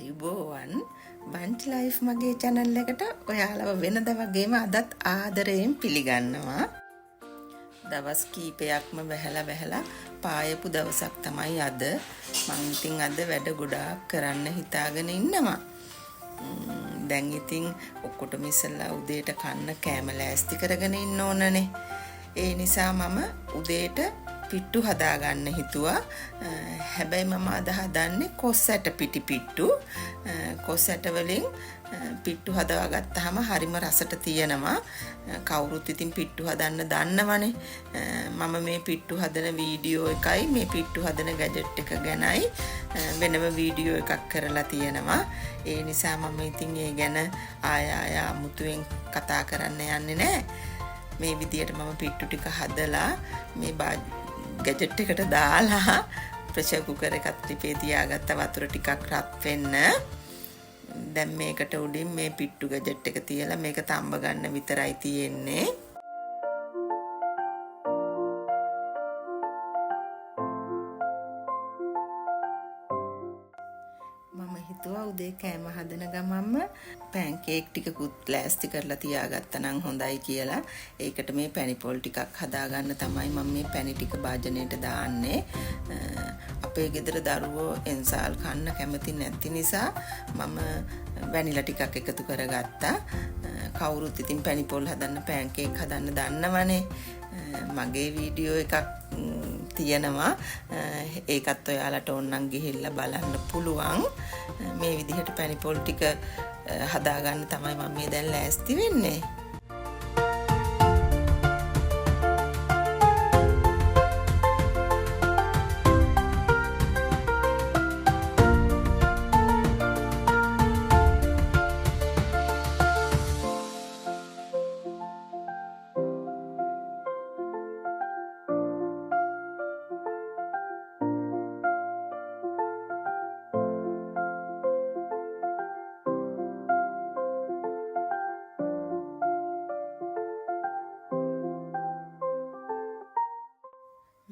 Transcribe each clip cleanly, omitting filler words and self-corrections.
ආයුබෝවන් බන්ට් ලයිෆ් මගේ channel එකට ඔයාලව වෙනද වගේම අදත් ආදරයෙන් පිළිගන්නවා. දවස් කීපයක්ම බැහැලා පායපු දවසක් තමයි අද. මම ඉතින් අද වැඩ ගොඩාක් කරන්න හිතාගෙන ඉන්නවා. දැන් ඉතින් ඔක්කොටම ඉස්සෙල්ලා උදේට කන්න කෑම ලෑස්ති කරගෙන ඉන්න ඕනනේ. ඒ නිසා මම උදේට පිට්ටු හදාගන්න හිතුවා. හැබැයි මම අද හදන්නේ කොස්සැට පිටි පිට්ටු. කොස්සැට වලින් පිට්ටු හදාගත්තාම හරිම රසට තියෙනවා. කවුරුත් ඉතින් පිට්ටු හදන්න දන්නවනේ. මම මේ පිට්ටු හදන වීඩියෝ එකයි මේ පිට්ටු හදන ගැජට් එක ගැනයි වෙනම වීඩියෝ එකක් කරලා තියෙනවා. ඒ නිසා මම ඉතින් ඒ ගැන ආය අමුතුවෙන් කතා කරන්න යන්නේ නැහැ. මේ විදියට මම පිට්ටු ටික හදලා මේ ගැජට් එකට දාලා ප්‍රෙෂර් කුකර් එකත් ලිපේ තියාගත්ත වතුර ටිකක් රත් වෙන්න. දැන් මේකට උඩින් මේ පිට්ටු ගැජට් එක තියලා මේක තම්බ ගන්න විතරයි තියෙන්නේ. මම හිතුවා උදේ කෑම හදන ගමන්ම පැන්කේක් ටිකකුත් ලෑස්ති කරලා තියාගත්තා නම් හොඳයි කියලා. ඒකට මේ පැණි පොල් ටිකක් හදාගන්න තමයි මම මේ පැණි ටික භාජනයට දාන්නේ. අපේ ගෙදර දරුවෝ එන්සාල් කන්න කැමති නැති නිසා මම වැනිලා ටිකක් එකතු කරගත්තා. කවුරුත් ඉතින් පැණි පොල් හදන්න පැන්කේක් හදන්න දන්නවනේ. මගේ වීඩියෝ එකක් තියෙනවා. ඒකත් ඔයාලට ඕනනම් ගිහිල්ලා බලන්න පුළුවන්. මේ විදිහට පැණි පොල් ටික හදාගන්න තමයි මම මේ දැන් ලෑස්ති වෙන්නේ.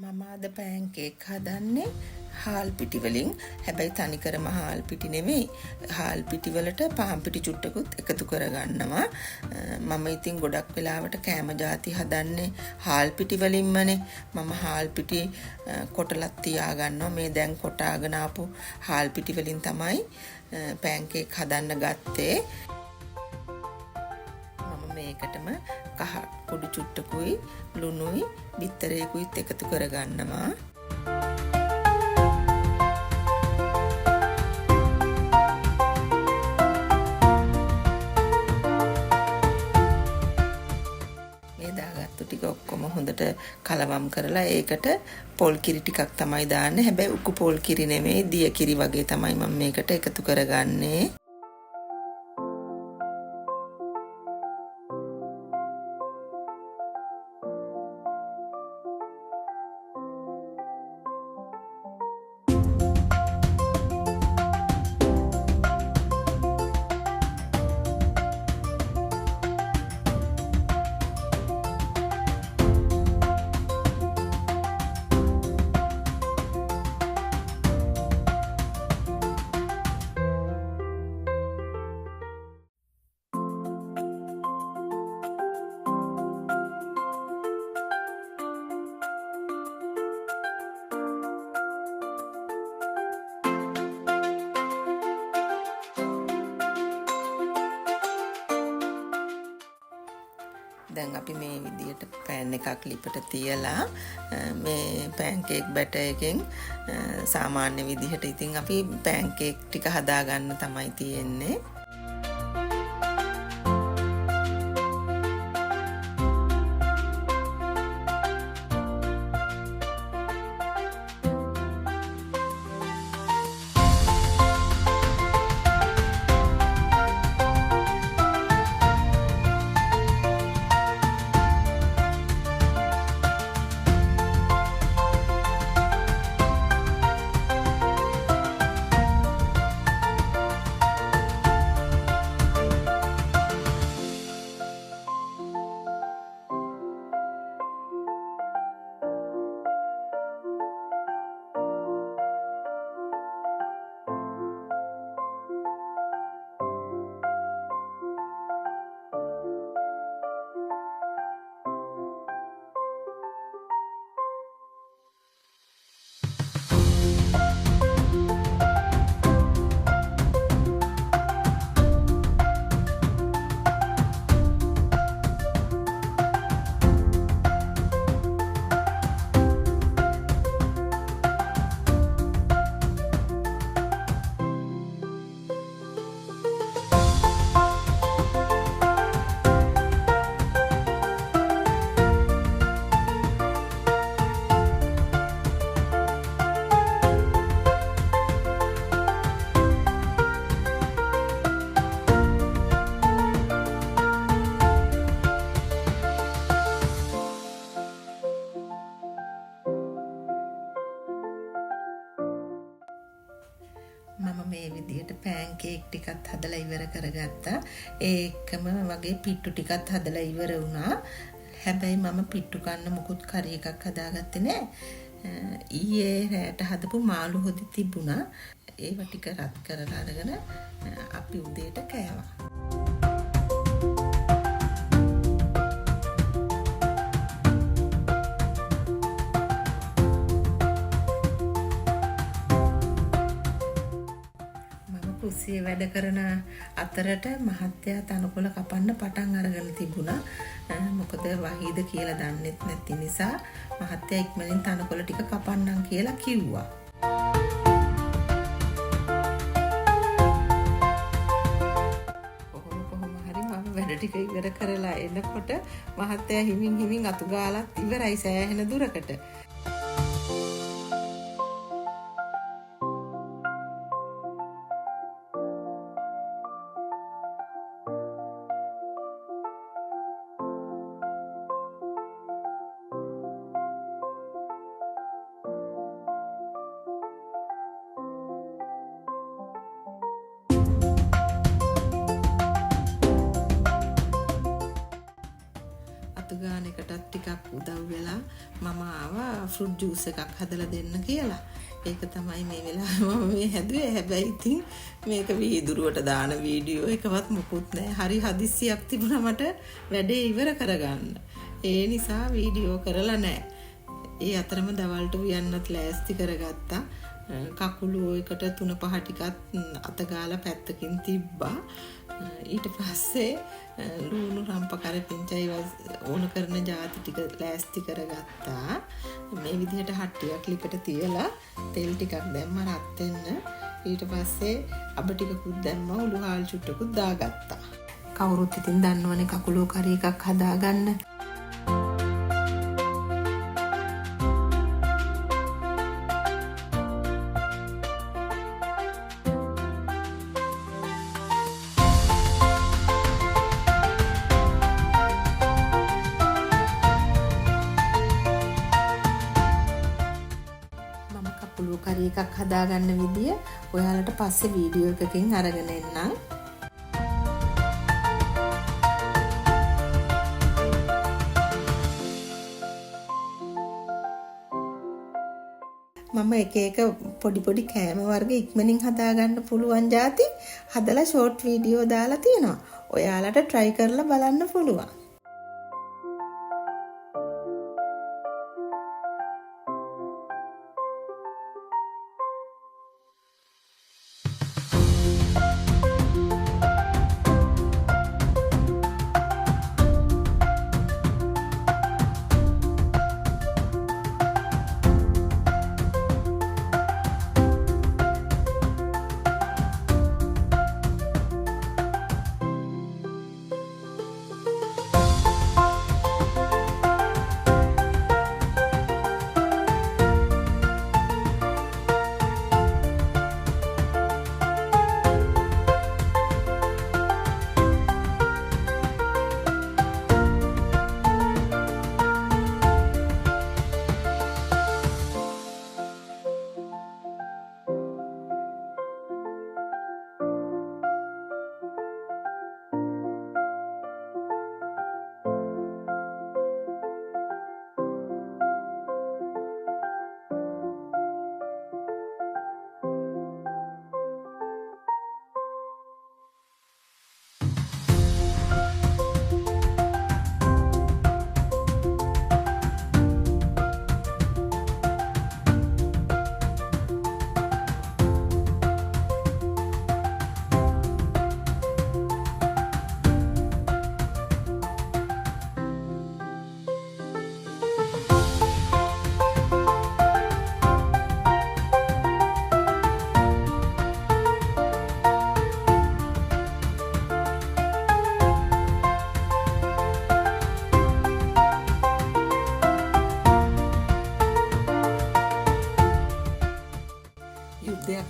මම අද පැන්කේක් හදන්නේ හාල් පිටි වලින්. හැබැයි තනිකරම හාල් පිටි නෙමෙයි. හාල් පිටි වලට පාන් පිටි චුට්ටකුත් එකතු කරගන්නවා. මම ඉතින් ගොඩක් වෙලාවට කෑම ಜಾති හදන්නේ හාල් පිටි වලින්මනේ. මම හාල් පිටි කොටලක් තියාගන්නවා. මේ දැන් කොටාගෙන ආපු හාල් පිටි වලින් තමයි පැන්කේක් හදන්න ගත්තේ. මේකටම කහ පොඩි චුට්ටකුයි ලුණුයි බිත්තරේකුයිත් එකතු කරගන්නවා. මේ දාගත්තු ටික ඔක්කොම හොඳට කලවම් කරලා ඒකට පොල් කිරි ටිකක් තමයි දාන්නේ. හැබැයි උකු පොල් කිරි නෙමෙයි දිය කිරි වගේ තමයි මම මේකට එකතු කරගන්නේ. දැන් අපි මේ විදියට පෑන් එකක් ලිපට තියලා මේ පැන්කේක් බැටර් එකෙන් සාමාන්‍ය විදිහට ඉතින් අපි පැන්කේක් ටික හදාගන්න තමයි තියෙන්නේ. විදිහට පෑන් කේක් ටිකත් හදලා ඉවර කරගත්තා. ඒ එක්කම වගේ පිට්ටු ටිකත් හදලා ඉවර වුණා. හැබැයි මම පිට්ටු කන්න මොකුත් කරි එකක් හදාගත්තේ නෑ. ඊයේ රැට හදපු මාළු හොදි තිබුණා. ඒව ටික රත් කරලා අරගෙන අපි උදේට කෑවා. කුස්සියේ වැඩ කරන අතරට මහත්තයා තනකොළ කපන්න පටන් අරගෙන තිබුණා. මොකද වහීද කියලා දන්නෙත් නැති නිසා මහත්තයා ඉක්මනින් තනකොළ ටික කපන්නම් කියලා කිව්වා. කොහොම හරි මම වැඩ ටික ඉවර කරලා එනකොට මහත්තයා හිමින් අතු ගාලත් ඉවරයි සෑහෙන දුරකට. ගාන එකටත් ටිකක් උදව් වෙලා මම ආවා ෆෘට් ජූස් එකක් හදලා දෙන්න කියලා. ඒක තමයි මේ වෙලාවේ මම මේ හැදුවේ. හැබැයි ඉතින් මේක වීදුරුවට දාන වීඩියෝ එකවත් මොකුත් නැහැ. හරි හදිස්සියක් තිබුණා මට වැඩේ ඉවර කරගන්න. ඒ නිසා වීඩියෝ කරලා නැහැ. ඒ අතරම දවල්ට උයන්නත් ලෑස්ති කරගත්තා. කකුළු එකට 3-5 ටිකක් අතගාලා පැත්තකින් තිබ්බා. ඊට පස්සේ ලුණු රම්ප කරපිංචයි ඕන කරන જાති ටික ලෑස්ති කරගත්තා. මේ විදිහට හට්ටියක් ලිපට තියලා තෙල් ටිකක් දැම්ම රත් වෙන්න. ඊට පස්සේ අබ ටිකකුත් දැම්ම උළුහාල් චුට්ටකුත් දාගත්තා. කවුරුත් ඉතින් දන්නවනේ කකුළු කරි එකක් හදාගන්න. කරි එකක් හදාගන්න විදිය ඔයාලට පස්සේ වීඩියෝ එකකින් අරගෙන එන්නම්. මම එක පොඩි කෑම වර්ග ඉක්මනින් හදාගන්න පුළුවන් જાති හදලා ෂෝට් වීඩියෝ දාලා තියෙනවා. ඔයාලට try කරලා බලන්න පුළුවන්.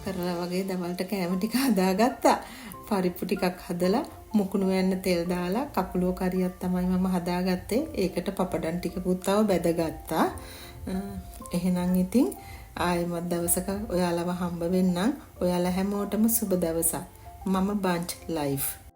කරලා වගේ දවල්ට කෑම ටික හදාගත්තා. පරිප්පු ටිකක් හදලා මුකුණු වෙන්න තෙල් දාලා කකුලුව කරියක් තමයි මම හදාගත්තේ. ඒකට පපඩම් ටිකකුත් තව බැදගත්තා. එහෙනම් ඉතින් ආයෙමත් දවසක ඔයාලව හම්බ වෙන්නම්. ඔයාලා හැමෝටම සුබ දවසක්. මම බන්ට් ලයිෆ්.